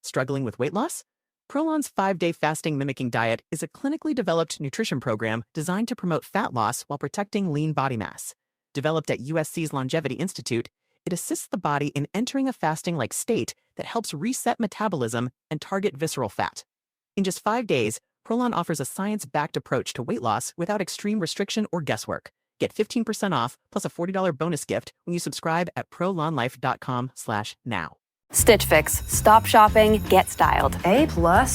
Struggling with weight loss? Prolon's 5-day fasting mimicking diet is a clinically developed nutrition program designed to promote fat loss while protecting lean body mass. Developed at USC's Longevity Institute, it assists the body in entering a fasting-like state that helps reset metabolism and target visceral fat. In just 5 days, Prolon offers a science-backed approach to weight loss without extreme restriction or guesswork. Get 15% off plus a $40 bonus gift when you subscribe at prolonlife.com/now. Stitch Fix. Stop shopping, get styled. A+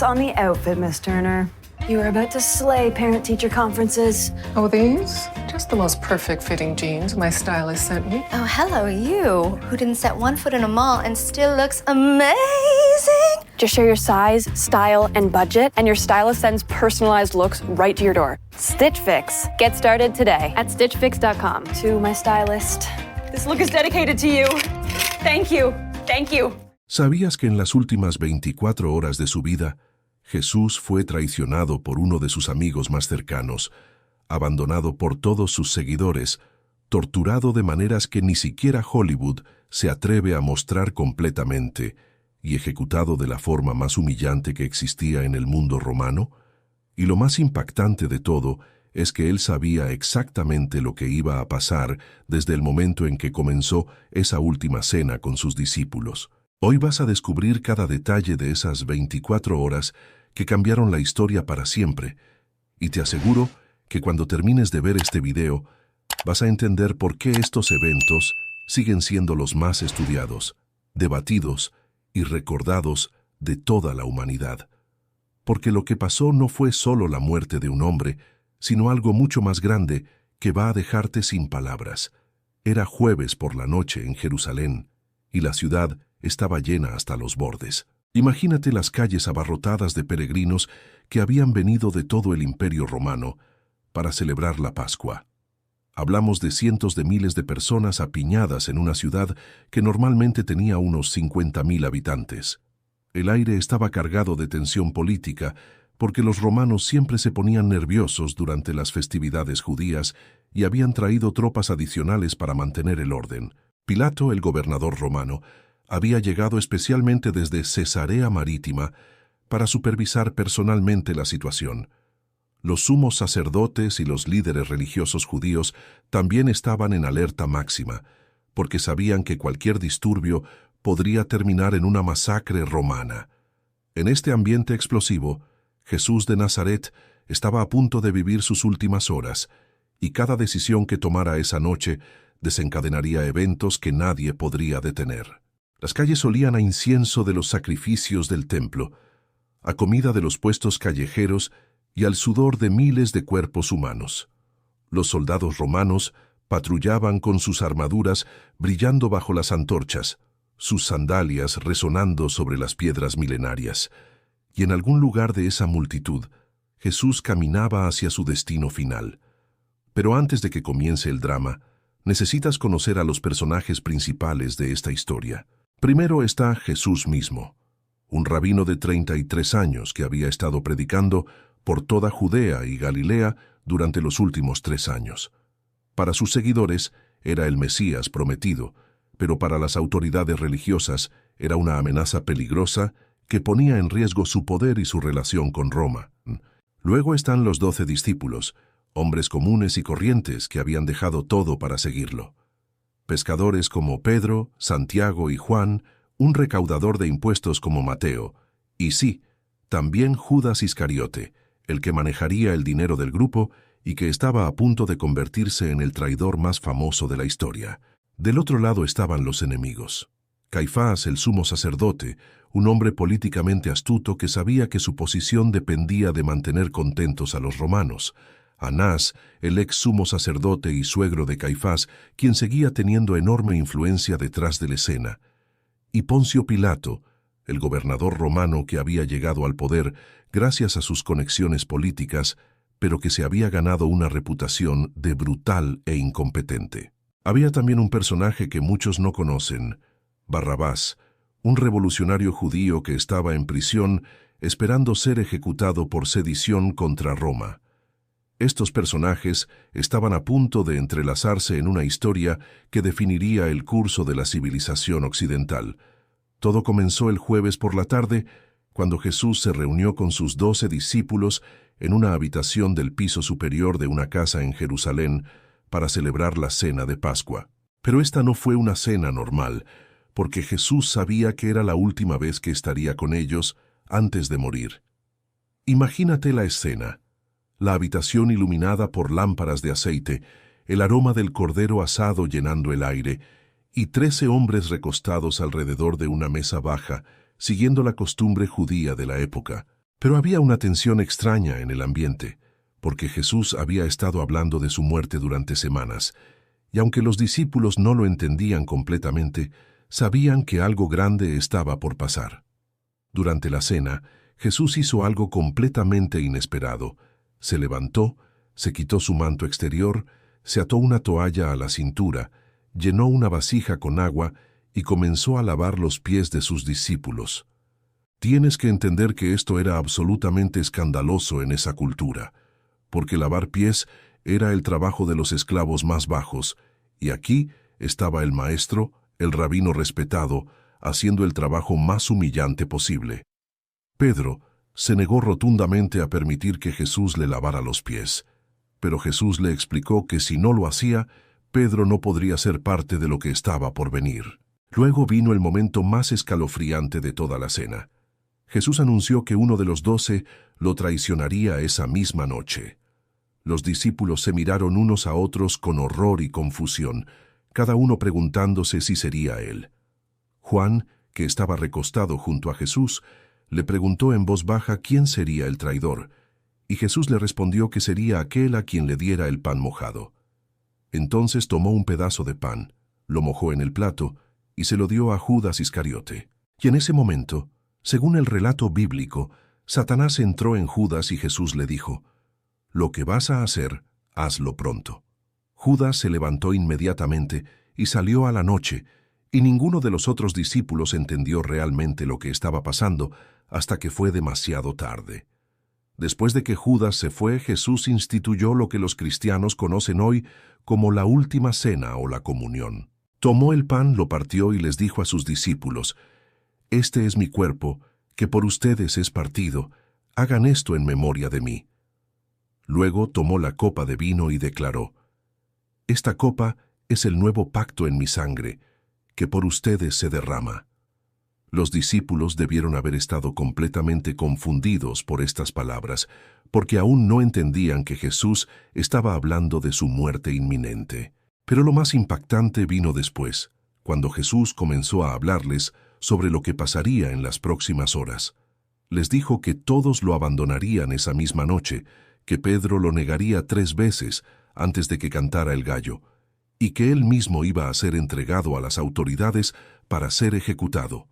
on the outfit, Miss Turner. You are about to slay parent-teacher conferences. Oh, these? Just the most perfect fitting jeans my stylist sent me. Oh, hello, you, who didn't set one foot in a mall and still looks amazing. Just share your size, style, and budget, and your stylist sends personalized looks right to your door. Stitch Fix. Get started today at stitchfix.com. To my stylist. This look is dedicated to you. Thank you. Thank you. ¿Sabías que en las últimas 24 horas de su vida, Jesús fue traicionado por uno de sus amigos más cercanos, abandonado por todos sus seguidores, torturado de maneras que ni siquiera Hollywood se atreve a mostrar completamente, y ejecutado de la forma más humillante que existía en el mundo romano? Y lo más impactante de todo es que él sabía exactamente lo que iba a pasar desde el momento en que comenzó esa última cena con sus discípulos. Hoy vas a descubrir cada detalle de esas 24 horas que cambiaron la historia para siempre, y te aseguro que cuando termines de ver este video, vas a entender por qué estos eventos siguen siendo los más estudiados, debatidos y recordados de toda la humanidad. Porque lo que pasó no fue solo la muerte de un hombre, sino algo mucho más grande que va a dejarte sin palabras. Era jueves por la noche en Jerusalén, y la ciudad estaba llena hasta los bordes. Imagínate las calles abarrotadas de peregrinos que habían venido de todo el Imperio Romano para celebrar la Pascua. Hablamos de cientos de miles de personas apiñadas en una ciudad que normalmente tenía unos 50.000 habitantes. El aire estaba cargado de tensión política, porque los romanos siempre se ponían nerviosos durante las festividades judías y habían traído tropas adicionales para mantener el orden. Pilato, el gobernador romano, había llegado especialmente desde Cesarea Marítima para supervisar personalmente la situación. Los sumos sacerdotes y los líderes religiosos judíos también estaban en alerta máxima, porque sabían que cualquier disturbio podría terminar en una masacre romana. En este ambiente explosivo, Jesús de Nazaret estaba a punto de vivir sus últimas horas, y cada decisión que tomara esa noche desencadenaría eventos que nadie podría detener. Las calles olían a incienso de los sacrificios del templo, a comida de los puestos callejeros y al sudor de miles de cuerpos humanos. Los soldados romanos patrullaban con sus armaduras brillando bajo las antorchas, sus sandalias resonando sobre las piedras milenarias. Y en algún lugar de esa multitud, Jesús caminaba hacia su destino final. Pero antes de que comience el drama, necesitas conocer a los personajes principales de esta historia. Primero está Jesús mismo, un rabino de 33 años que había estado predicando por toda Judea y Galilea durante los últimos 3 años. Para sus seguidores era el Mesías prometido, pero para las autoridades religiosas era una amenaza peligrosa que ponía en riesgo su poder y su relación con Roma. Luego están los 12 discípulos, hombres comunes y corrientes que habían dejado todo para seguirlo. Pescadores como Pedro, Santiago y Juan, un recaudador de impuestos como Mateo, y sí, también Judas Iscariote, el que manejaría el dinero del grupo y que estaba a punto de convertirse en el traidor más famoso de la historia. Del otro lado estaban los enemigos. Caifás, el sumo sacerdote, un hombre políticamente astuto que sabía que su posición dependía de mantener contentos a los romanos. Anás, el ex sumo sacerdote y suegro de Caifás, quien seguía teniendo enorme influencia detrás de la escena. Y Poncio Pilato, el gobernador romano que había llegado al poder gracias a sus conexiones políticas, pero que se había ganado una reputación de brutal e incompetente. Había también un personaje que muchos no conocen, Barrabás, un revolucionario judío que estaba en prisión esperando ser ejecutado por sedición contra Roma. Estos personajes estaban a punto de entrelazarse en una historia que definiría el curso de la civilización occidental. Todo comenzó el jueves por la tarde, cuando Jesús se reunió con sus 12 discípulos en una habitación del piso superior de una casa en Jerusalén para celebrar la cena de Pascua. Pero esta no fue una cena normal, porque Jesús sabía que era la última vez que estaría con ellos antes de morir. Imagínate la escena: la habitación iluminada por lámparas de aceite, el aroma del cordero asado llenando el aire, y 13 hombres recostados alrededor de una mesa baja, siguiendo la costumbre judía de la época. Pero había una tensión extraña en el ambiente, porque Jesús había estado hablando de su muerte durante semanas, y aunque los discípulos no lo entendían completamente, sabían que algo grande estaba por pasar. Durante la cena, Jesús hizo algo completamente inesperado. Se levantó, se quitó su manto exterior, se ató una toalla a la cintura, llenó una vasija con agua y comenzó a lavar los pies de sus discípulos. Tienes que entender que esto era absolutamente escandaloso en esa cultura, porque lavar pies era el trabajo de los esclavos más bajos, y aquí estaba el maestro, el rabino respetado, haciendo el trabajo más humillante posible. Pedro se negó rotundamente a permitir que Jesús le lavara los pies, pero Jesús le explicó que si no lo hacía, Pedro no podría ser parte de lo que estaba por venir. Luego vino el momento más escalofriante de toda la cena. Jesús anunció que uno de los 12 lo traicionaría esa misma noche. Los discípulos se miraron unos a otros con horror y confusión, cada uno preguntándose si sería él. Juan, que estaba recostado junto a Jesús, le preguntó en voz baja quién sería el traidor, y Jesús le respondió que sería aquel a quien le diera el pan mojado. Entonces tomó un pedazo de pan, lo mojó en el plato y se lo dio a Judas Iscariote. Y en ese momento, según el relato bíblico, Satanás entró en Judas y Jesús le dijo: «Lo que vas a hacer, hazlo pronto». Judas se levantó inmediatamente y salió a la noche, y ninguno de los otros discípulos entendió realmente lo que estaba pasando hasta que fue demasiado tarde. Después de que Judas se fue, Jesús instituyó lo que los cristianos conocen hoy como la última cena o la comunión. Tomó el pan, lo partió y les dijo a sus discípulos: «Este es mi cuerpo, que por ustedes es partido. Hagan esto en memoria de mí». Luego tomó la copa de vino y declaró: «Esta copa es el nuevo pacto en mi sangre, que por ustedes se derrama». Los discípulos debieron haber estado completamente confundidos por estas palabras, porque aún no entendían que Jesús estaba hablando de su muerte inminente. Pero lo más impactante vino después, cuando Jesús comenzó a hablarles sobre lo que pasaría en las próximas horas. Les dijo que todos lo abandonarían esa misma noche, que Pedro lo negaría 3 veces antes de que cantara el gallo, y que él mismo iba a ser entregado a las autoridades para ser ejecutado.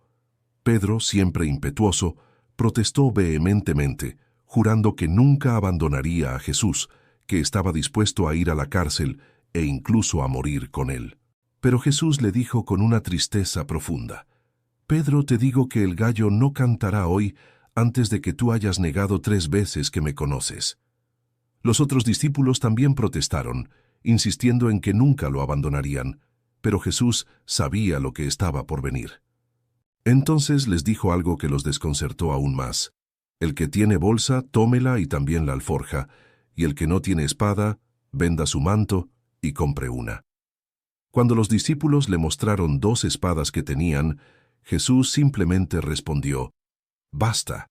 Pedro, siempre impetuoso, protestó vehementemente, jurando que nunca abandonaría a Jesús, que estaba dispuesto a ir a la cárcel e incluso a morir con él. Pero Jesús le dijo con una tristeza profunda: «Pedro, te digo que el gallo no cantará hoy antes de que tú hayas negado 3 veces que me conoces». Los otros discípulos también protestaron, insistiendo en que nunca lo abandonarían, pero Jesús sabía lo que estaba por venir. Entonces les dijo algo que los desconcertó aún más: «El que tiene bolsa, tómela y también la alforja, y el que no tiene espada, venda su manto y compre una». Cuando los discípulos le mostraron 2 espadas que tenían, Jesús simplemente respondió: «Basta».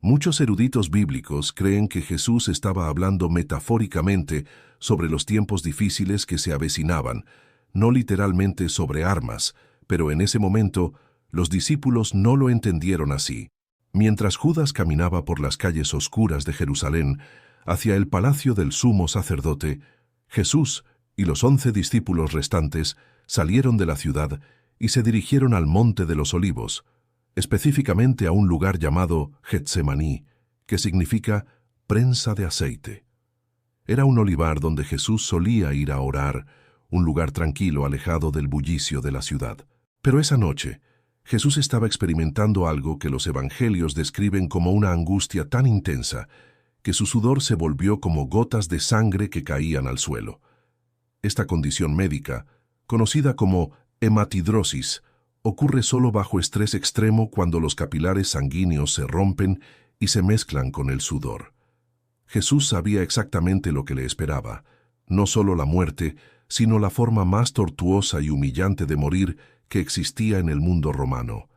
Muchos eruditos bíblicos creen que Jesús estaba hablando metafóricamente sobre los tiempos difíciles que se avecinaban, no literalmente sobre armas, pero en ese momento los discípulos no lo entendieron así. Mientras Judas caminaba por las calles oscuras de Jerusalén hacia el palacio del sumo sacerdote, Jesús y los 11 discípulos restantes salieron de la ciudad y se dirigieron al Monte de los Olivos, específicamente a un lugar llamado Getsemaní, que significa prensa de aceite. Era un olivar donde Jesús solía ir a orar, un lugar tranquilo alejado del bullicio de la ciudad. Pero esa noche, Jesús estaba experimentando algo que los evangelios describen como una angustia tan intensa que su sudor se volvió como gotas de sangre que caían al suelo. Esta condición médica, conocida como hematidrosis ocurre solo bajo estrés extremo cuando los capilares sanguíneos se rompen y se mezclan con el sudor. Jesús sabía exactamente lo que le esperaba, no solo la muerte, sino la forma más tortuosa y humillante de morir que existía en el mundo romano.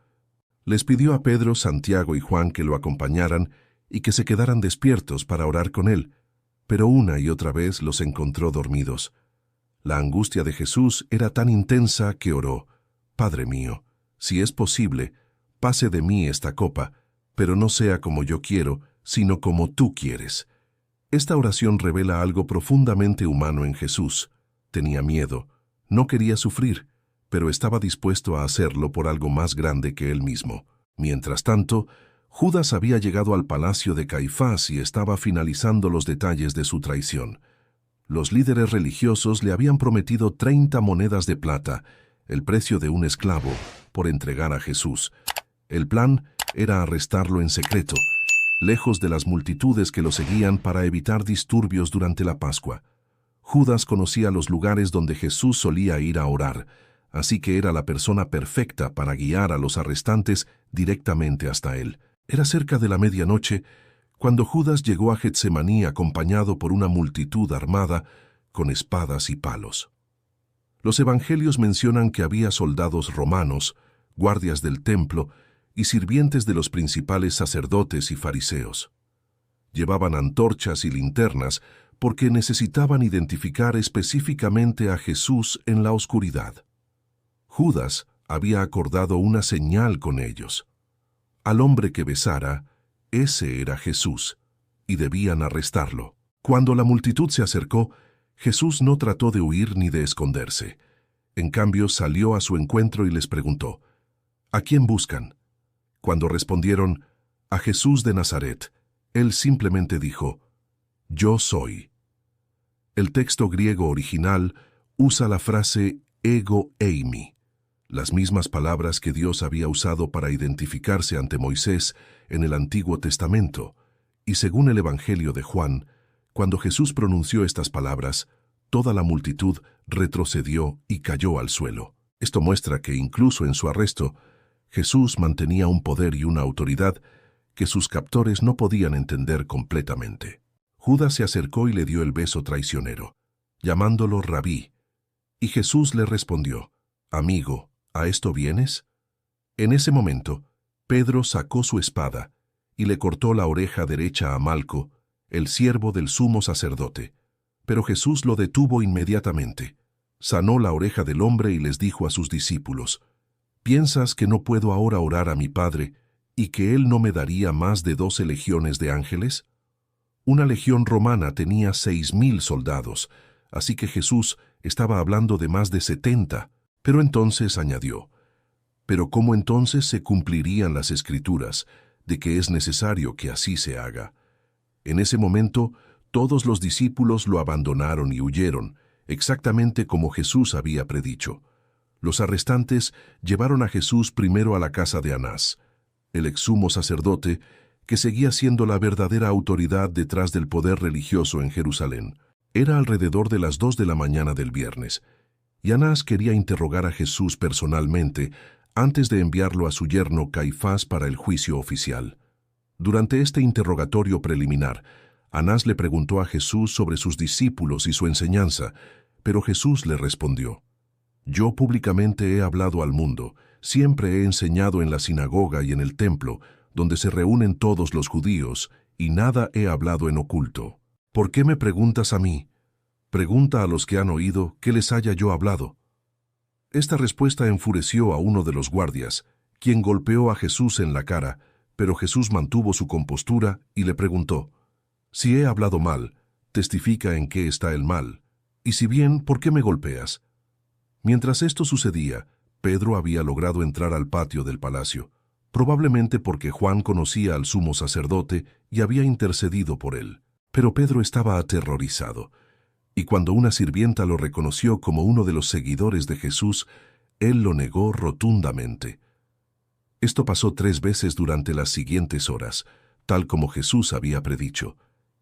Les pidió a Pedro, Santiago y Juan que lo acompañaran y que se quedaran despiertos para orar con él, pero una y otra vez los encontró dormidos. La angustia de Jesús era tan intensa que oró: «Padre mío, si es posible, pase de mí esta copa, pero no sea como yo quiero, sino como tú quieres». Esta oración revela algo profundamente humano en Jesús. Tenía miedo, no quería sufrir, pero estaba dispuesto a hacerlo por algo más grande que él mismo. Mientras tanto, Judas había llegado al palacio de Caifás y estaba finalizando los detalles de su traición. Los líderes religiosos le habían prometido 30 monedas de plata, el precio de un esclavo, por entregar a Jesús. El plan era arrestarlo en secreto, lejos de las multitudes que lo seguían para evitar disturbios durante la Pascua. Judas conocía los lugares donde Jesús solía ir a orar, así que era la persona perfecta para guiar a los arrestantes directamente hasta él. Era cerca de la medianoche cuando Judas llegó a Getsemaní acompañado por una multitud armada con espadas y palos. Los evangelios mencionan que había soldados romanos, guardias del templo y sirvientes de los principales sacerdotes y fariseos. Llevaban antorchas y linternas porque necesitaban identificar específicamente a Jesús en la oscuridad. Judas había acordado una señal con ellos. Al hombre que besara, ese era Jesús, y debían arrestarlo. Cuando la multitud se acercó, Jesús no trató de huir ni de esconderse. En cambio, salió a su encuentro y les preguntó: «¿A quién buscan?». Cuando respondieron: «A Jesús de Nazaret», él simplemente dijo: «Yo soy». El texto griego original usa la frase ego eimi, las mismas palabras que Dios había usado para identificarse ante Moisés en el Antiguo Testamento, y según el Evangelio de Juan, cuando Jesús pronunció estas palabras, toda la multitud retrocedió y cayó al suelo. Esto muestra que incluso en su arresto, Jesús mantenía un poder y una autoridad que sus captores no podían entender completamente. Judas se acercó y le dio el beso traicionero, llamándolo Rabí, y Jesús le respondió: «Amigo, ¿a esto vienes?». En ese momento, Pedro sacó su espada y le cortó la oreja derecha a Malco, el siervo del sumo sacerdote. Pero Jesús lo detuvo inmediatamente. Sanó la oreja del hombre y les dijo a sus discípulos: «¿Piensas que no puedo ahora orar a mi Padre y que Él no me daría más de 12 legiones de ángeles?». Una legión romana tenía 6,000 soldados, así que Jesús estaba hablando de más de 70, pero entonces añadió: «Pero ¿cómo entonces se cumplirían las Escrituras de que es necesario que así se haga?». En ese momento, todos los discípulos lo abandonaron y huyeron, exactamente como Jesús había predicho. Los arrestantes llevaron a Jesús primero a la casa de Anás, el exsumo sacerdote que seguía siendo la verdadera autoridad detrás del poder religioso en Jerusalén. Era alrededor de las 2 de la mañana del viernes, y Anás quería interrogar a Jesús personalmente antes de enviarlo a su yerno Caifás para el juicio oficial. Durante este interrogatorio preliminar, Anás le preguntó a Jesús sobre sus discípulos y su enseñanza, pero Jesús le respondió: «Yo públicamente he hablado al mundo, siempre he enseñado en la sinagoga y en el templo, donde se reúnen todos los judíos, y nada he hablado en oculto. ¿Por qué me preguntas a mí? Pregunta a los que han oído qué les haya yo hablado». Esta respuesta enfureció a uno de los guardias, quien golpeó a Jesús en la cara, pero Jesús mantuvo su compostura y le preguntó: «Si he hablado mal, testifica en qué está el mal, y si bien, ¿por qué me golpeas?». Mientras esto sucedía, Pedro había logrado entrar al patio del palacio, probablemente porque Juan conocía al sumo sacerdote y había intercedido por él. Pero Pedro estaba aterrorizado, y cuando una sirvienta lo reconoció como uno de los seguidores de Jesús, él lo negó rotundamente. Esto pasó 3 veces durante las siguientes horas, tal como Jesús había predicho,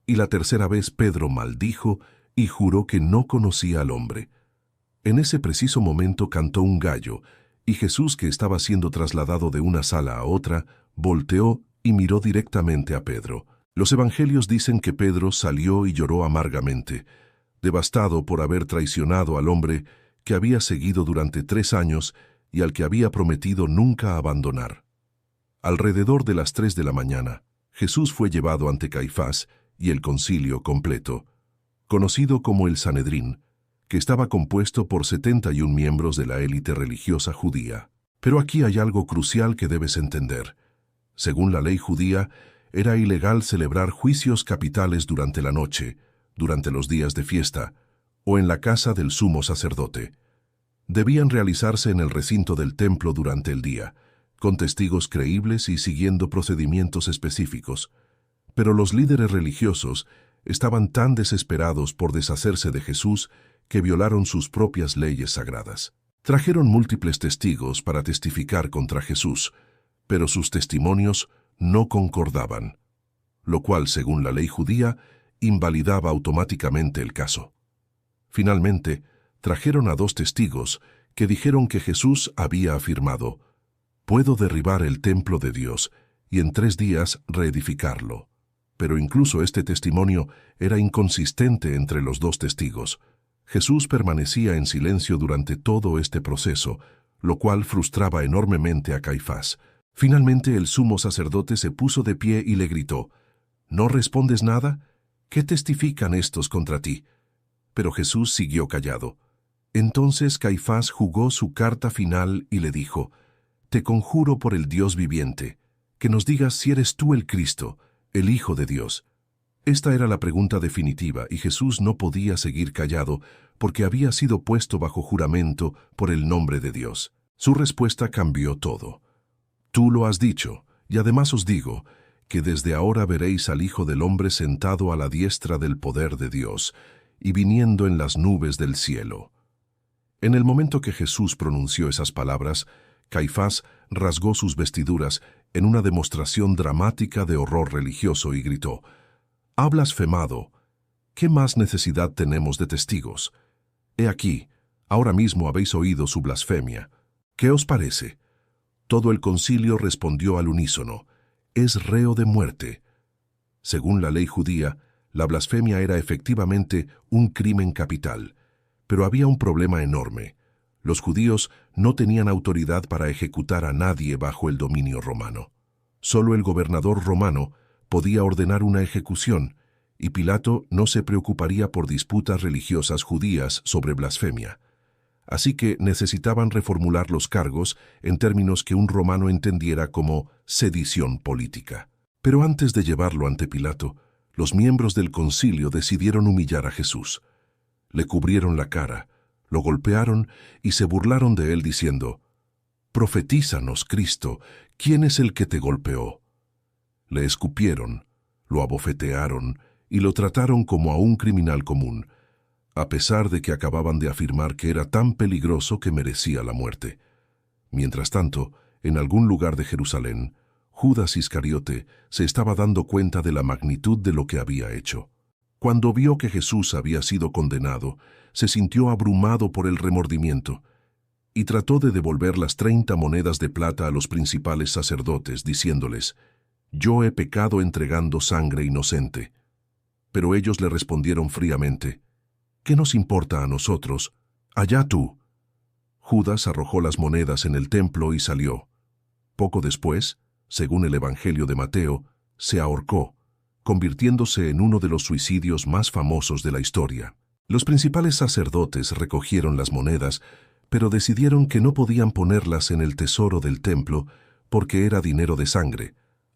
y la tercera vez Pedro maldijo y juró que no conocía al hombre. En ese preciso momento cantó un gallo, y Jesús, que estaba siendo trasladado de una sala a otra, volteó y miró directamente a Pedro. Los evangelios dicen que Pedro salió y lloró amargamente, devastado por haber traicionado al hombre que había seguido durante 3 años y al que había prometido nunca abandonar. Alrededor de las 3 de la mañana, Jesús fue llevado ante Caifás y el concilio completo, conocido como el Sanedrín, que estaba compuesto por 71 miembros de la élite religiosa judía. Pero aquí hay algo crucial que debes entender. Según la ley judía, era ilegal celebrar juicios capitales durante la noche, durante los días de fiesta, o en la casa del sumo sacerdote. Debían realizarse en el recinto del templo durante el día, con testigos creíbles y siguiendo procedimientos específicos. Pero los líderes religiosos estaban tan desesperados por deshacerse de Jesús que violaron sus propias leyes sagradas. Trajeron múltiples testigos para testificar contra Jesús, pero sus testimonios no concordaban, lo cual, según la ley judía, invalidaba automáticamente el caso. Finalmente, trajeron a 2 testigos que dijeron que Jesús había afirmado: «Puedo derribar el templo de Dios y en 3 días reedificarlo». Pero incluso este testimonio era inconsistente entre los 2 testigos. Jesús permanecía en silencio durante todo este proceso, lo cual frustraba enormemente a Caifás. Finalmente el sumo sacerdote se puso de pie y le gritó: «¿No respondes nada? ¿Qué testifican estos contra ti?». Pero Jesús siguió callado. Entonces Caifás jugó su carta final y le dijo: «Te conjuro por el Dios viviente, que nos digas si eres tú el Cristo, el Hijo de Dios». Esta era la pregunta definitiva y Jesús no podía seguir callado porque había sido puesto bajo juramento por el nombre de Dios. Su respuesta cambió todo. «Tú lo has dicho, y además os digo que desde ahora veréis al Hijo del Hombre sentado a la diestra del poder de Dios y viniendo en las nubes del cielo». En el momento que Jesús pronunció esas palabras, Caifás rasgó sus vestiduras en una demostración dramática de horror religioso y gritó: «¡Ha blasfemado! ¿Qué más necesidad tenemos de testigos? He aquí, ahora mismo habéis oído su blasfemia. ¿Qué os parece?». Todo el concilio respondió al unísono: «Es reo de muerte». Según la ley judía, la blasfemia era efectivamente un crimen capital, pero había un problema enorme. Los judíos no tenían autoridad para ejecutar a nadie bajo el dominio romano. Solo el gobernador romano podía ordenar una ejecución, y Pilato no se preocuparía por disputas religiosas judías sobre blasfemia. Así que necesitaban reformular los cargos en términos que un romano entendiera como sedición política. Pero antes de llevarlo ante Pilato, los miembros del concilio decidieron humillar a Jesús. Le cubrieron la cara, lo golpearon y se burlaron de él diciendo: «Profetízanos, Cristo, ¿quién es el que te golpeó?». Le escupieron, lo abofetearon y lo trataron como a un criminal común, a pesar de que acababan de afirmar que era tan peligroso que merecía la muerte. Mientras tanto, en algún lugar de Jerusalén, Judas Iscariote se estaba dando cuenta de la magnitud de lo que había hecho. Cuando vio que Jesús había sido condenado, se sintió abrumado por el remordimiento y trató de devolver las 30 monedas de plata a los principales sacerdotes, diciéndoles: «Yo he pecado entregando sangre inocente». Pero ellos le respondieron fríamente: «¿Qué nos importa a nosotros? Allá tú». Judas arrojó las monedas en el templo y salió. Poco después, según el Evangelio de Mateo, se ahorcó, convirtiéndose en uno de los suicidios más famosos de la historia. Los principales sacerdotes recogieron las monedas, pero decidieron que no podían ponerlas en el tesoro del templo porque era dinero de sangre,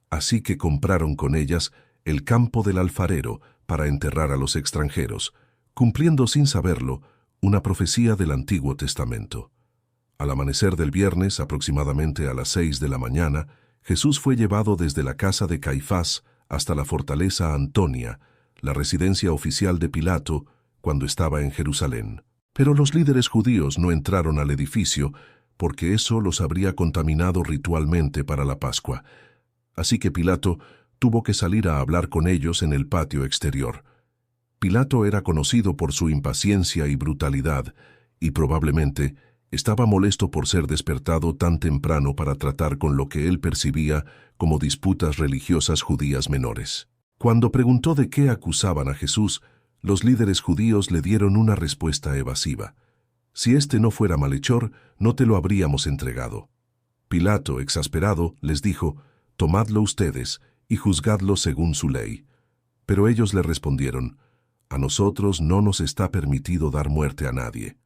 así que compraron con ellas el campo del alfarero para enterrar a los extranjeros, cumpliendo sin saberlo una profecía del Antiguo Testamento. Al amanecer del viernes, aproximadamente a las 6 de la mañana, Jesús fue llevado desde la casa de Caifás hasta la fortaleza Antonia, la residencia oficial de Pilato, cuando estaba en Jerusalén. Pero los líderes judíos no entraron al edificio porque eso los habría contaminado ritualmente para la Pascua. Así que Pilato tuvo que salir a hablar con ellos en el patio exterior. Pilato era conocido por su impaciencia y brutalidad, y probablemente Estaba molesto por ser despertado tan temprano para tratar con lo que él percibía como disputas religiosas judías menores. Cuando preguntó de qué acusaban a Jesús, los líderes judíos le dieron una respuesta evasiva. Si este no fuera malhechor, no te lo habríamos entregado. Pilato, exasperado, les dijo, «Tomadlo ustedes y juzgadlo según su ley». Pero ellos le respondieron, «A nosotros no nos está permitido dar muerte a nadie».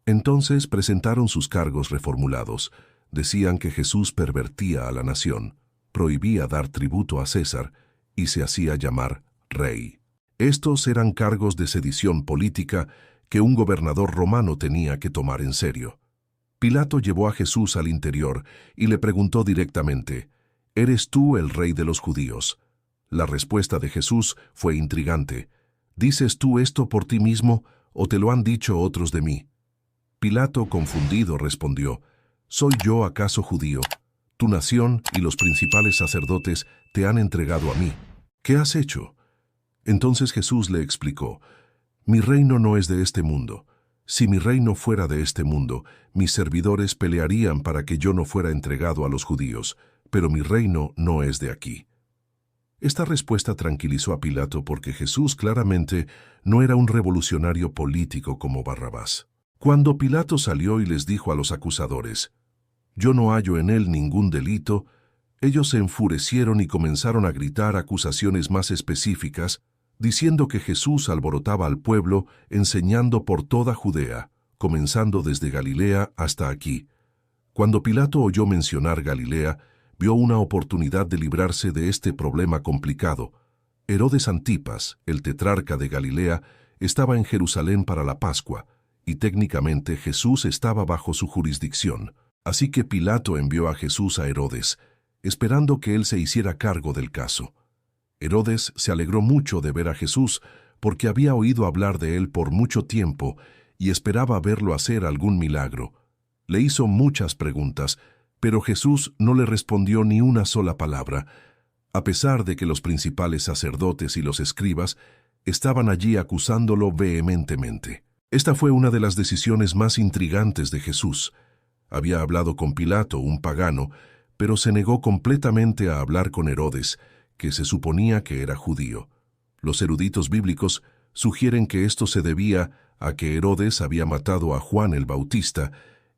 Entonces presentaron sus cargos reformulados. Decían que Jesús pervertía a la nación, prohibía dar tributo a César y se hacía llamar rey. Estos eran cargos de sedición política que un gobernador romano tenía que tomar en serio. Pilato llevó a Jesús al interior y le preguntó directamente, «¿Eres tú el rey de los judíos?». La respuesta de Jesús fue intrigante. «¿Dices tú esto por ti mismo o te lo han dicho otros de mí?». Pilato, confundido, respondió, «¿Soy yo acaso judío? Tu nación y los principales sacerdotes te han entregado a mí. ¿Qué has hecho?». Entonces Jesús le explicó, «Mi reino no es de este mundo. Si mi reino fuera de este mundo, mis servidores pelearían para que yo no fuera entregado a los judíos, pero mi reino no es de aquí». Esta respuesta tranquilizó a Pilato porque Jesús claramente no era un revolucionario político como Barrabás. Cuando Pilato salió y les dijo a los acusadores, «Yo no hallo en él ningún delito», ellos se enfurecieron y comenzaron a gritar acusaciones más específicas, diciendo que Jesús alborotaba al pueblo enseñando por toda Judea, comenzando desde Galilea hasta aquí. Cuando Pilato oyó mencionar Galilea, vio una oportunidad de librarse de este problema complicado. Herodes Antipas, el tetrarca de Galilea, estaba en Jerusalén para la Pascua, y técnicamente Jesús estaba bajo su jurisdicción. Así que Pilato envió a Jesús a Herodes, esperando que él se hiciera cargo del caso. Herodes se alegró mucho de ver a Jesús porque había oído hablar de él por mucho tiempo y esperaba verlo hacer algún milagro. Le hizo muchas preguntas, pero Jesús no le respondió ni una sola palabra, a pesar de que los principales sacerdotes y los escribas estaban allí acusándolo vehementemente. Esta fue una de las decisiones más intrigantes de Jesús. Había hablado con Pilato, un pagano, pero se negó completamente a hablar con Herodes, que se suponía que era judío. Los eruditos bíblicos sugieren que esto se debía a que Herodes había matado a Juan el Bautista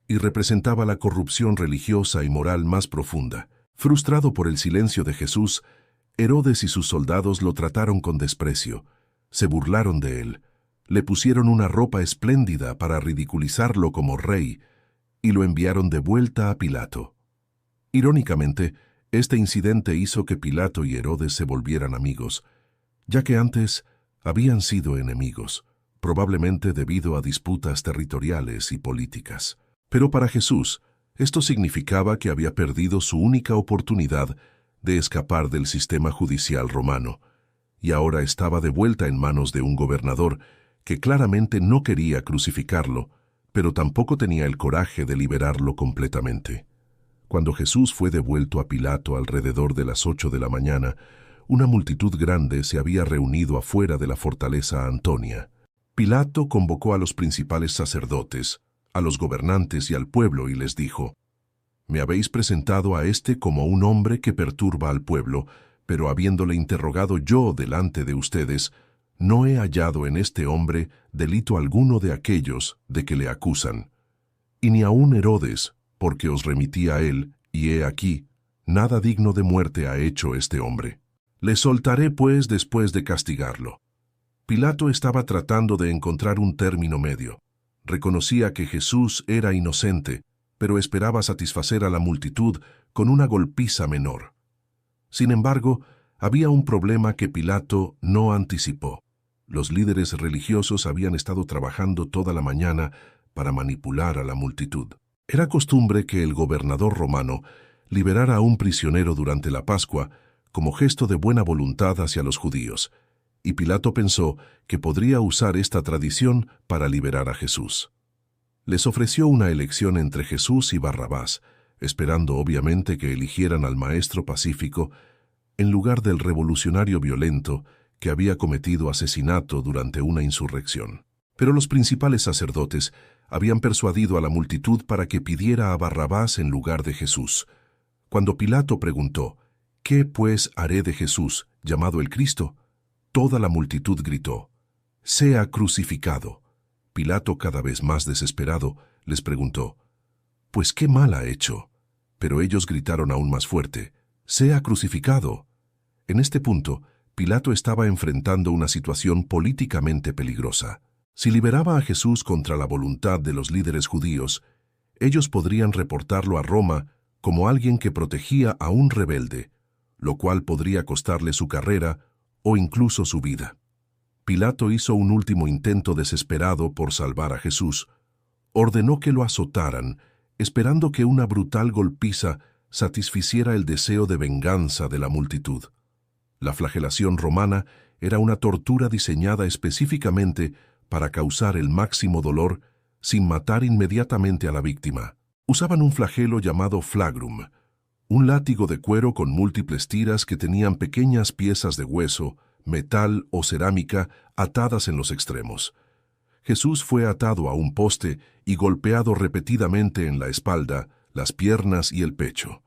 y representaba la corrupción religiosa y moral más profunda. Frustrado por el silencio de Jesús, Herodes y sus soldados lo trataron con desprecio, se burlaron de él, le pusieron una ropa espléndida para ridiculizarlo como rey y lo enviaron de vuelta a Pilato. Irónicamente, este incidente hizo que Pilato y Herodes se volvieran amigos, ya que antes habían sido enemigos, probablemente debido a disputas territoriales y políticas. Pero para Jesús, esto significaba que había perdido su única oportunidad de escapar del sistema judicial romano, y ahora estaba de vuelta en manos de un gobernador que claramente no quería crucificarlo, pero tampoco tenía el coraje de liberarlo completamente. Cuando Jesús fue devuelto a Pilato alrededor de las 8 de la mañana, una multitud grande se había reunido afuera de la fortaleza Antonia. Pilato convocó a los principales sacerdotes, a los gobernantes y al pueblo y les dijo, «Me habéis presentado a este como un hombre que perturba al pueblo, pero habiéndole interrogado yo delante de ustedes, no he hallado en este hombre delito alguno de aquellos de que le acusan. Y ni aun Herodes, porque os remití a él, y he aquí, nada digno de muerte ha hecho este hombre. Le soltaré pues después de castigarlo». Pilato estaba tratando de encontrar un término medio. Reconocía que Jesús era inocente, pero esperaba satisfacer a la multitud con una golpiza menor. Sin embargo, había un problema que Pilato no anticipó. Los líderes religiosos habían estado trabajando toda la mañana para manipular a la multitud. Era costumbre que el gobernador romano liberara a un prisionero durante la Pascua como gesto de buena voluntad hacia los judíos, y Pilato pensó que podría usar esta tradición para liberar a Jesús. Les ofreció una elección entre Jesús y Barrabás, esperando obviamente que eligieran al maestro pacífico en lugar del revolucionario violento que había cometido asesinato durante una insurrección. Pero los principales sacerdotes habían persuadido a la multitud para que pidiera a Barrabás en lugar de Jesús. Cuando Pilato preguntó, «¿Qué pues haré de Jesús, llamado el Cristo?», toda la multitud gritó, «Sea crucificado». Pilato, cada vez más desesperado, les preguntó, «¿Pues qué mal ha hecho?». Pero ellos gritaron aún más fuerte, «¡Sea crucificado!». En este punto, Pilato estaba enfrentando una situación políticamente peligrosa. Si liberaba a Jesús contra la voluntad de los líderes judíos, ellos podrían reportarlo a Roma como alguien que protegía a un rebelde, lo cual podría costarle su carrera o incluso su vida. Pilato hizo un último intento desesperado por salvar a Jesús. Ordenó que lo azotaran, esperando que una brutal golpiza satisficiera el deseo de venganza de la multitud. La flagelación romana era una tortura diseñada específicamente para causar el máximo dolor sin matar inmediatamente a la víctima. Usaban un flagelo llamado flagrum, un látigo de cuero con múltiples tiras que tenían pequeñas piezas de hueso, metal o cerámica atadas en los extremos. Jesús fue atado a un poste y golpeado repetidamente en la espalda, las piernas y el pecho.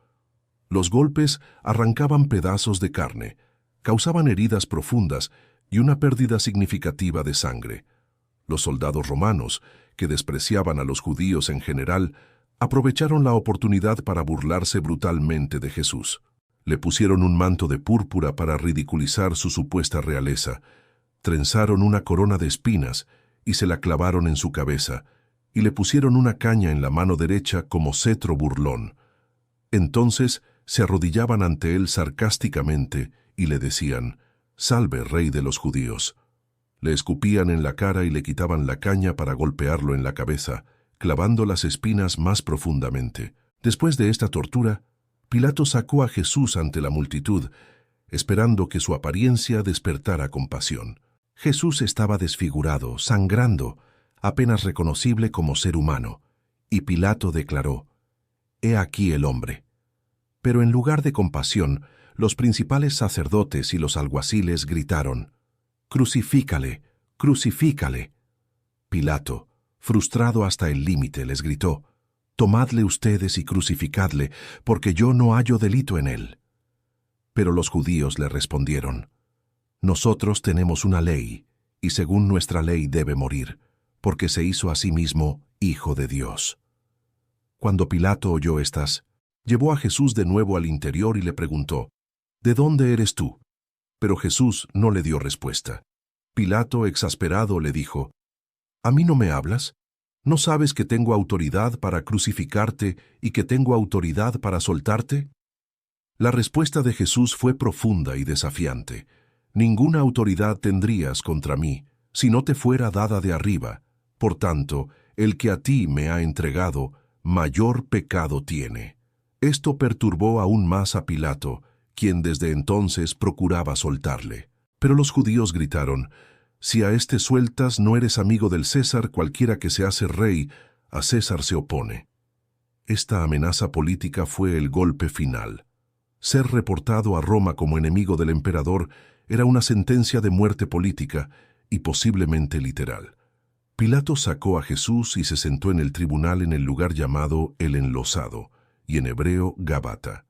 Los golpes arrancaban pedazos de carne, causaban heridas profundas y una pérdida significativa de sangre. Los soldados romanos, que despreciaban a los judíos en general, aprovecharon la oportunidad para burlarse brutalmente de Jesús. Le pusieron un manto de púrpura para ridiculizar su supuesta realeza, trenzaron una corona de espinas y se la clavaron en su cabeza, y le pusieron una caña en la mano derecha como cetro burlón. Entonces se arrodillaban ante él sarcásticamente y le decían, «Salve, Rey de los judíos». Le escupían en la cara y le quitaban la caña para golpearlo en la cabeza, clavando las espinas más profundamente. Después de esta tortura, Pilato sacó a Jesús ante la multitud, esperando que su apariencia despertara compasión. Jesús estaba desfigurado, sangrando, apenas reconocible como ser humano, y Pilato declaró, «He aquí el hombre». Pero en lugar de compasión, los principales sacerdotes y los alguaciles gritaron, «¡Crucifícale! ¡Crucifícale!». Pilato, frustrado hasta el límite, les gritó, «Tomadle ustedes y crucificadle, porque yo no hallo delito en él». Pero los judíos le respondieron, «Nosotros tenemos una ley, y según nuestra ley debe morir, porque se hizo a sí mismo Hijo de Dios». Cuando Pilato oyó estas, llevó a Jesús de nuevo al interior y le preguntó, «¿De dónde eres tú?». Pero Jesús no le dio respuesta. Pilato, exasperado, le dijo, «¿A mí no me hablas? ¿No sabes que tengo autoridad para crucificarte y que tengo autoridad para soltarte?». La respuesta de Jesús fue profunda y desafiante. «Ninguna autoridad tendrías contra mí, si no te fuera dada de arriba. Por tanto, el que a ti me ha entregado, mayor pecado tiene». Esto perturbó aún más a Pilato, quien desde entonces procuraba soltarle. Pero los judíos gritaron, «Si a este sueltas, no eres amigo del César, cualquiera que se hace rey, a César se opone». Esta amenaza política fue el golpe final. Ser reportado a Roma como enemigo del emperador era una sentencia de muerte política y posiblemente literal. Pilato sacó a Jesús y se sentó en el tribunal en el lugar llamado El Enlosado, y en hebreo Gabata.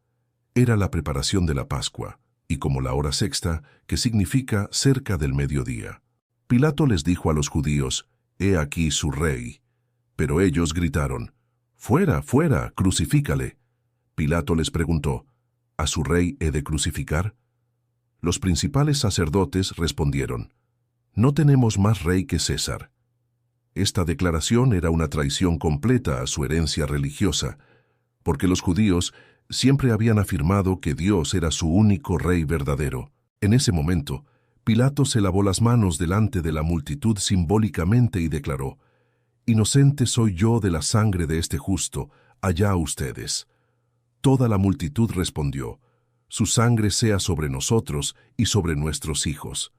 Era la preparación de la Pascua, y como la hora sexta, que significa cerca del mediodía. Pilato les dijo a los judíos, «He aquí su rey». Pero ellos gritaron, «Fuera, fuera, crucifícale». Pilato les preguntó, ¿a su rey he de crucificar? Los principales sacerdotes respondieron, «No tenemos más rey que César». Esta declaración era una traición completa a su herencia religiosa, porque los judíos siempre habían afirmado que Dios era su único rey verdadero. En ese momento, Pilato se lavó las manos delante de la multitud simbólicamente y declaró, «Inocente soy yo de la sangre de este justo, allá ustedes». Toda la multitud respondió, «Su sangre sea sobre nosotros y sobre nuestros hijos».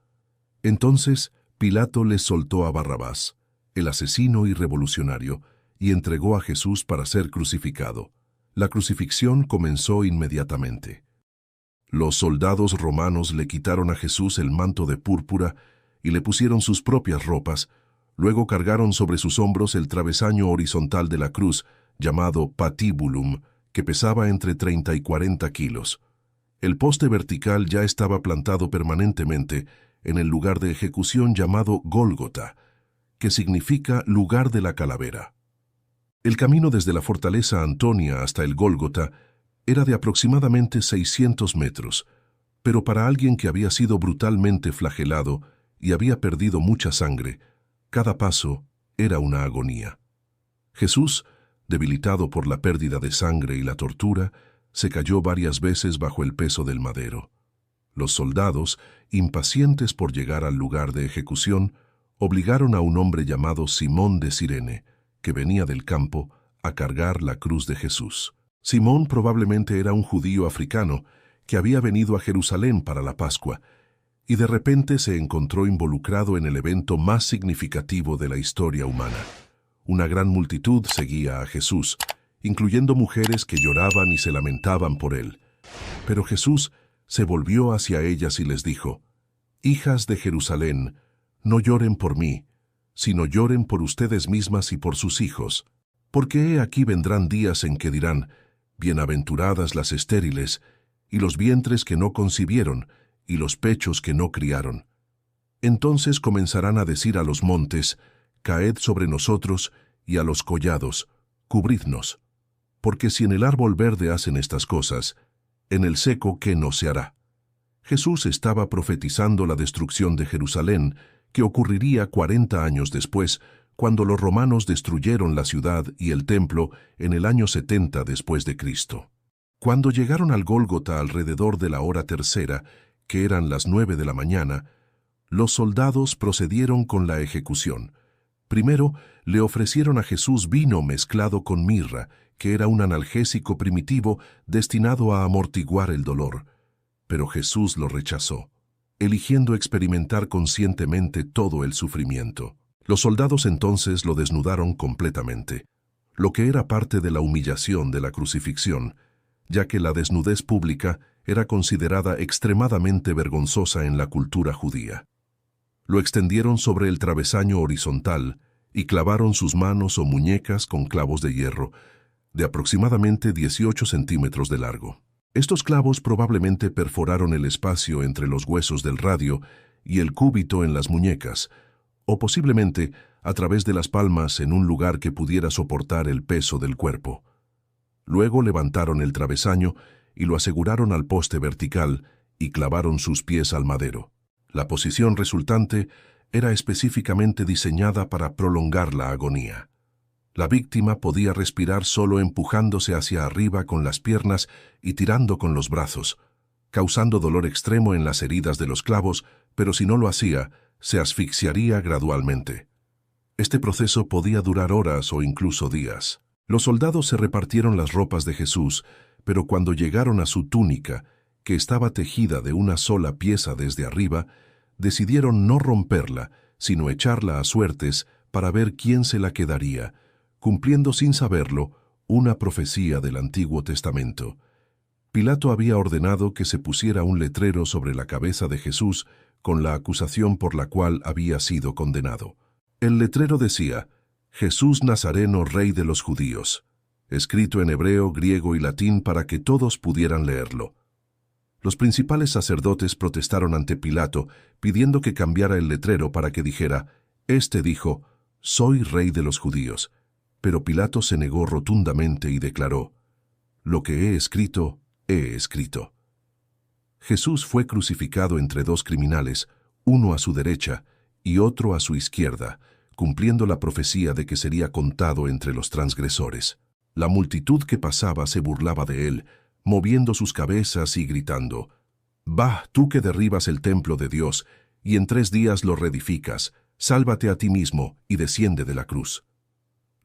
Entonces Pilato les soltó a Barrabás, el asesino y revolucionario, y entregó a Jesús para ser crucificado. La crucifixión comenzó inmediatamente. Los soldados romanos le quitaron a Jesús el manto de púrpura y le pusieron sus propias ropas, Luego cargaron sobre sus hombros el travesaño horizontal de la cruz, llamado patibulum, que pesaba entre 30 y 40 kilos. El poste vertical ya estaba plantado permanentemente en el lugar de ejecución llamado Gólgota, que significa lugar de la calavera. El camino desde la fortaleza Antonia hasta el Gólgota era de aproximadamente 600 metros, pero para alguien que había sido brutalmente flagelado y había perdido mucha sangre, cada paso era una agonía. Jesús, debilitado por la pérdida de sangre y la tortura, se cayó varias veces bajo el peso del madero. Los soldados, impacientes por llegar al lugar de ejecución, obligaron a un hombre llamado Simón de Cirene, que venía del campo, a cargar la cruz de Jesús. Simón probablemente era un judío africano que había venido a Jerusalén para la Pascua, y de repente se encontró involucrado en el evento más significativo de la historia humana. Una gran multitud seguía a Jesús, incluyendo mujeres que lloraban y se lamentaban por él. Pero Jesús se volvió hacia ellas y les dijo: «Hijas de Jerusalén, no lloren por mí, sino lloren por ustedes mismas y por sus hijos, porque he aquí vendrán días en que dirán: bienaventuradas las estériles, y los vientres que no concibieron, y los pechos que no criaron. Entonces comenzarán a decir a los montes: caed sobre nosotros, y a los collados: cubridnos. Porque si en el árbol verde hacen estas cosas, en el seco, ¿qué no se hará?». Jesús estaba profetizando la destrucción de Jerusalén, que ocurriría 40 años después, cuando los romanos destruyeron la ciudad y el templo en el año 70 después de Cristo. Cuando llegaron al Gólgota alrededor de la hora tercera, que eran las 9 de la mañana, los soldados procedieron con la ejecución. Primero, le ofrecieron a Jesús vino mezclado con mirra, que era un analgésico primitivo destinado a amortiguar el dolor. Pero Jesús lo rechazó, eligiendo experimentar conscientemente todo el sufrimiento. Los soldados entonces lo desnudaron completamente, lo que era parte de la humillación de la crucifixión, ya que la desnudez pública era considerada extremadamente vergonzosa en la cultura judía. Lo extendieron sobre el travesaño horizontal y clavaron sus manos o muñecas con clavos de hierro, de aproximadamente 18 centímetros de largo. Estos clavos probablemente perforaron el espacio entre los huesos del radio y el cúbito en las muñecas, o posiblemente a través de las palmas en un lugar que pudiera soportar el peso del cuerpo. Luego levantaron el travesaño y lo aseguraron al poste vertical y clavaron sus pies al madero. La posición resultante era específicamente diseñada para prolongar la agonía. La víctima podía respirar solo empujándose hacia arriba con las piernas y tirando con los brazos, causando dolor extremo en las heridas de los clavos, pero si no lo hacía, se asfixiaría gradualmente. Este proceso podía durar horas o incluso días. Los soldados se repartieron las ropas de Jesús, pero cuando llegaron a su túnica, que estaba tejida de una sola pieza desde arriba, decidieron no romperla, sino echarla a suertes para ver quién se la quedaría, cumpliendo sin saberlo una profecía del Antiguo Testamento. Pilato había ordenado que se pusiera un letrero sobre la cabeza de Jesús con la acusación por la cual había sido condenado. El letrero decía: «Jesús Nazareno, Rey de los Judíos», escrito en hebreo, griego y latín para que todos pudieran leerlo. Los principales sacerdotes protestaron ante Pilato, pidiendo que cambiara el letrero para que dijera: «Este dijo: soy Rey de los Judíos». Pero Pilato se negó rotundamente y declaró: «Lo que he escrito, he escrito». Jesús fue crucificado entre dos criminales, uno a su derecha y otro a su izquierda, cumpliendo la profecía de que sería contado entre los transgresores. La multitud que pasaba se burlaba de él, moviendo sus cabezas y gritando: «Bah, tú que derribas el templo de Dios, y en 3 días lo reedificas, sálvate a ti mismo y desciende de la cruz».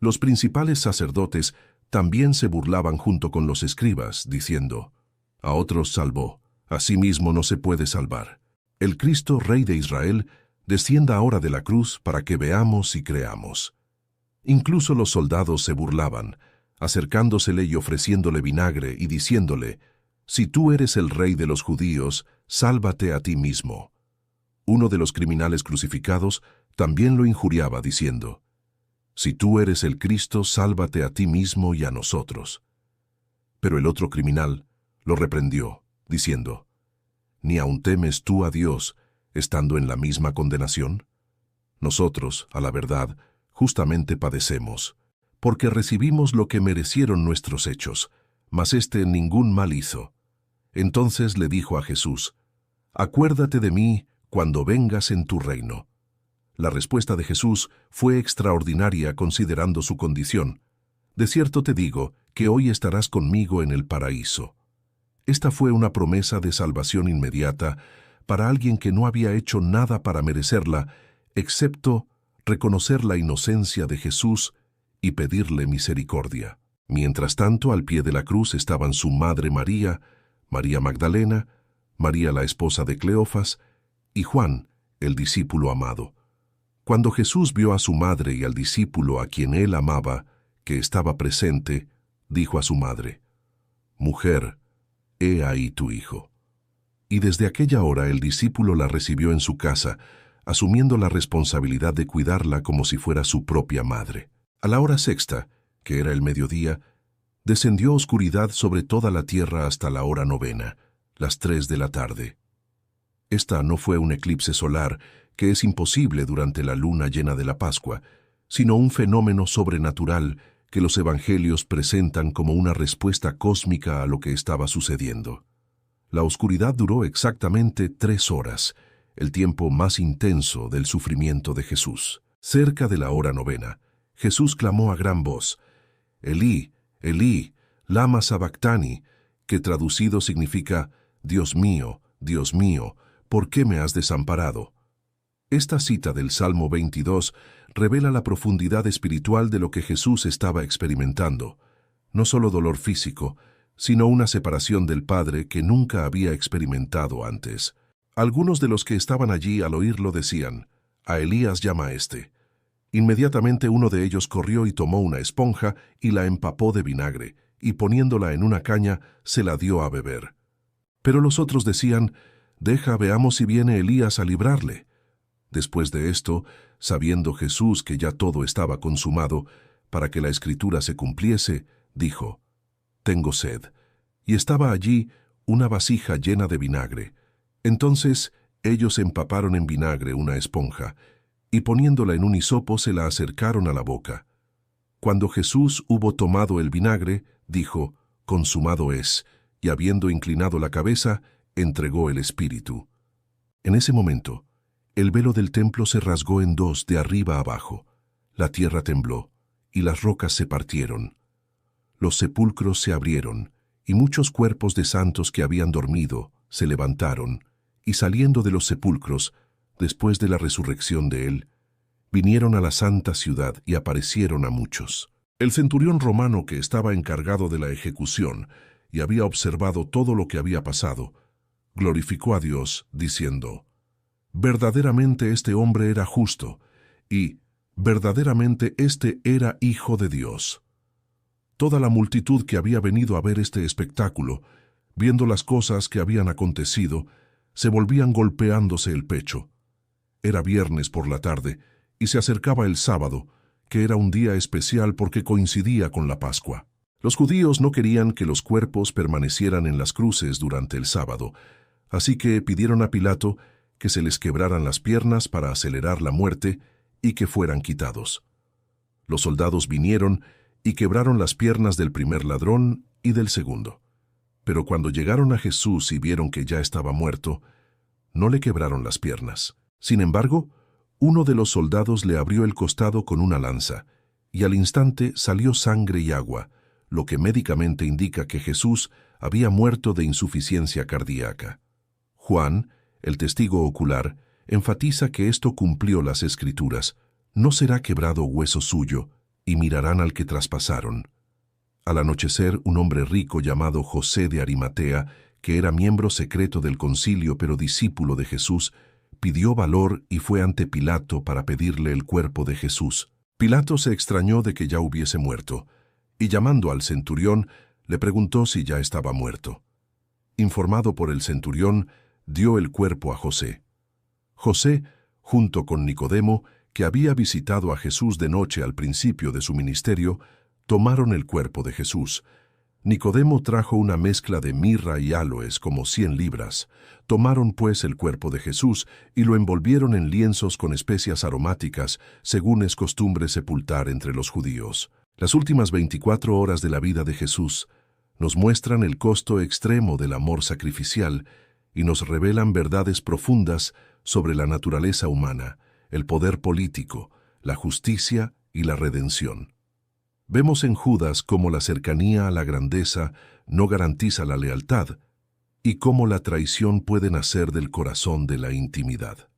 Los principales sacerdotes también se burlaban junto con los escribas, diciendo: «A otros salvó, a sí mismo no se puede salvar. El Cristo, Rey de Israel, descienda ahora de la cruz para que veamos y creamos». Incluso los soldados se burlaban, acercándosele y ofreciéndole vinagre y diciéndole: «Si tú eres el Rey de los Judíos, sálvate a ti mismo». Uno de los criminales crucificados también lo injuriaba diciendo: «Si tú eres el Cristo, sálvate a ti mismo y a nosotros». Pero el otro criminal lo reprendió, diciendo: «¿Ni aun temes tú a Dios, estando en la misma condenación? Nosotros, a la verdad, justamente padecemos, porque recibimos lo que merecieron nuestros hechos, mas éste ningún mal hizo». Entonces le dijo a Jesús: «Acuérdate de mí cuando vengas en tu reino». La respuesta de Jesús fue extraordinaria considerando su condición. «De cierto te digo que hoy estarás conmigo en el paraíso». Esta fue una promesa de salvación inmediata para alguien que no había hecho nada para merecerla, excepto reconocer la inocencia de Jesús y pedirle misericordia. Mientras tanto, al pie de la cruz estaban su madre María, María Magdalena, María la esposa de Cleofas y Juan, el discípulo amado. Cuando Jesús vio a su madre y al discípulo a quien él amaba, que estaba presente, dijo a su madre: «Mujer, he ahí tu hijo». Y desde aquella hora el discípulo la recibió en su casa, asumiendo la responsabilidad de cuidarla como si fuera su propia madre. A la hora sexta, que era el mediodía, descendió oscuridad sobre toda la tierra hasta la hora novena, las 3 de la tarde. Esta no fue un eclipse solar, que es imposible durante la luna llena de la Pascua, sino un fenómeno sobrenatural que los evangelios presentan como una respuesta cósmica a lo que estaba sucediendo. La oscuridad duró exactamente 3 horas, el tiempo más intenso del sufrimiento de Jesús. Cerca de la hora novena, Jesús clamó a gran voz: «Elí, Elí, lama sabactani», que traducido significa: Dios mío, ¿por qué me has desamparado?». Esta cita del Salmo 22 revela la profundidad espiritual de lo que Jesús estaba experimentando, no solo dolor físico, sino una separación del Padre que nunca había experimentado antes. Algunos de los que estaban allí al oírlo decían: «A Elías llama a este». Inmediatamente uno de ellos corrió y tomó una esponja y la empapó de vinagre, y poniéndola en una caña, se la dio a beber. Pero los otros decían: «Deja, veamos si viene Elías a librarle». Después de esto, sabiendo Jesús que ya todo estaba consumado, para que la Escritura se cumpliese, dijo: «Tengo sed». Y estaba allí una vasija llena de vinagre. Entonces ellos empaparon en vinagre una esponja, y poniéndola en un hisopo se la acercaron a la boca. Cuando Jesús hubo tomado el vinagre, dijo: «Consumado es», y habiendo inclinado la cabeza, entregó el espíritu. En ese momento, el velo del templo se rasgó en 2 de arriba abajo, la tierra tembló, y las rocas se partieron. Los sepulcros se abrieron, y muchos cuerpos de santos que habían dormido se levantaron, y saliendo de los sepulcros, después de la resurrección de él, vinieron a la santa ciudad y aparecieron a muchos. El centurión romano que estaba encargado de la ejecución y había observado todo lo que había pasado, glorificó a Dios, diciendo: «Verdaderamente este hombre era justo, y verdaderamente este era Hijo de Dios». Toda la multitud que había venido a ver este espectáculo, viendo las cosas que habían acontecido, se volvían golpeándose el pecho. Era viernes por la tarde, y se acercaba el sábado, que era un día especial porque coincidía con la Pascua. Los judíos no querían que los cuerpos permanecieran en las cruces durante el sábado, así que pidieron a Pilato que se les quebraran las piernas para acelerar la muerte y que fueran quitados. Los soldados vinieron y quebraron las piernas del primer ladrón y del segundo. Pero cuando llegaron a Jesús y vieron que ya estaba muerto, no le quebraron las piernas. Sin embargo, uno de los soldados le abrió el costado con una lanza, y al instante salió sangre y agua, lo que médicamente indica que Jesús había muerto de insuficiencia cardíaca. Juan, el testigo ocular, enfatiza que esto cumplió las Escrituras: «No será quebrado hueso suyo, y mirarán al que traspasaron». Al anochecer, un hombre rico llamado José de Arimatea, que era miembro secreto del concilio pero discípulo de Jesús, pidió valor y fue ante Pilato para pedirle el cuerpo de Jesús. Pilato se extrañó de que ya hubiese muerto, y llamando al centurión, le preguntó si ya estaba muerto. Informado por el centurión, dio el cuerpo a José. José, junto con Nicodemo, que había visitado a Jesús de noche al principio de su ministerio, tomaron el cuerpo de Jesús. Nicodemo trajo una mezcla de mirra y áloes, como 100 libras. Tomaron pues el cuerpo de Jesús y lo envolvieron en lienzos con especias aromáticas, según es costumbre sepultar entre los judíos. Las últimas 24 horas de la vida de Jesús nos muestran el costo extremo del amor sacrificial y nos revelan verdades profundas sobre la naturaleza humana, el poder político, la justicia y la redención. Vemos en Judas cómo la cercanía a la grandeza no garantiza la lealtad y cómo la traición puede nacer del corazón de la intimidad.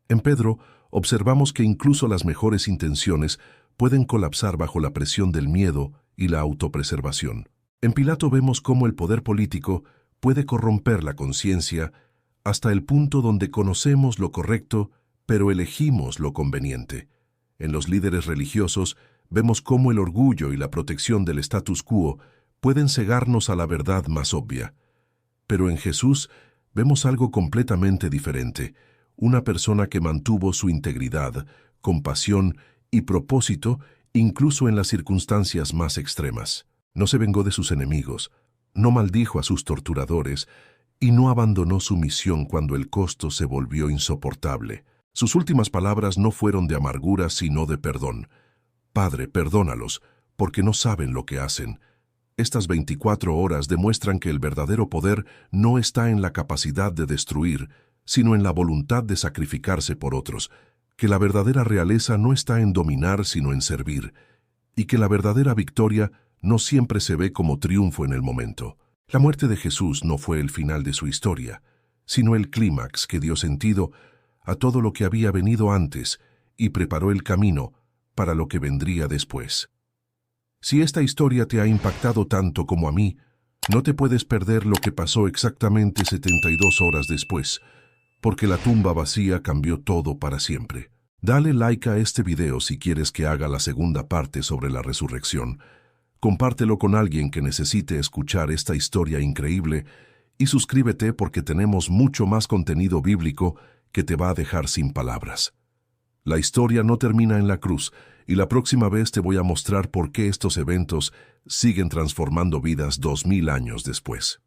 En Pedro observamos que incluso las mejores intenciones pueden colapsar bajo la presión del miedo y la autopreservación. En Pilato vemos cómo el poder político puede corromper la conciencia hasta el punto donde conocemos lo correcto, pero elegimos lo conveniente. En los líderes religiosos vemos cómo el orgullo y la protección del status quo pueden cegarnos a la verdad más obvia. Pero en Jesús vemos algo completamente diferente, una persona que mantuvo su integridad, compasión y propósito incluso en las circunstancias más extremas. No se vengó de sus enemigos, no maldijo a sus torturadores y no abandonó su misión cuando el costo se volvió insoportable. Sus últimas palabras no fueron de amargura sino de perdón. Padre, perdónalos, porque no saben lo que hacen. Estas 24 horas demuestran que el verdadero poder no está en la capacidad de destruir, sino en la voluntad de sacrificarse por otros, que la verdadera realeza no está en dominar sino en servir, y que la verdadera victoria no siempre se ve como triunfo en el momento. La muerte de Jesús no fue el final de su historia, sino el clímax que dio sentido a todo lo que había venido antes y preparó el camino para lo que vendría después. Si esta historia te ha impactado tanto como a mí, no te puedes perder lo que pasó exactamente 72 horas después, porque la tumba vacía cambió todo para siempre. Dale like a este video si quieres que haga la segunda parte sobre la resurrección. Compártelo con alguien que necesite escuchar esta historia increíble y suscríbete porque tenemos mucho más contenido bíblico que te va a dejar sin palabras. La historia no termina en la cruz y la próxima vez te voy a mostrar por qué estos eventos siguen transformando vidas 2000 años después.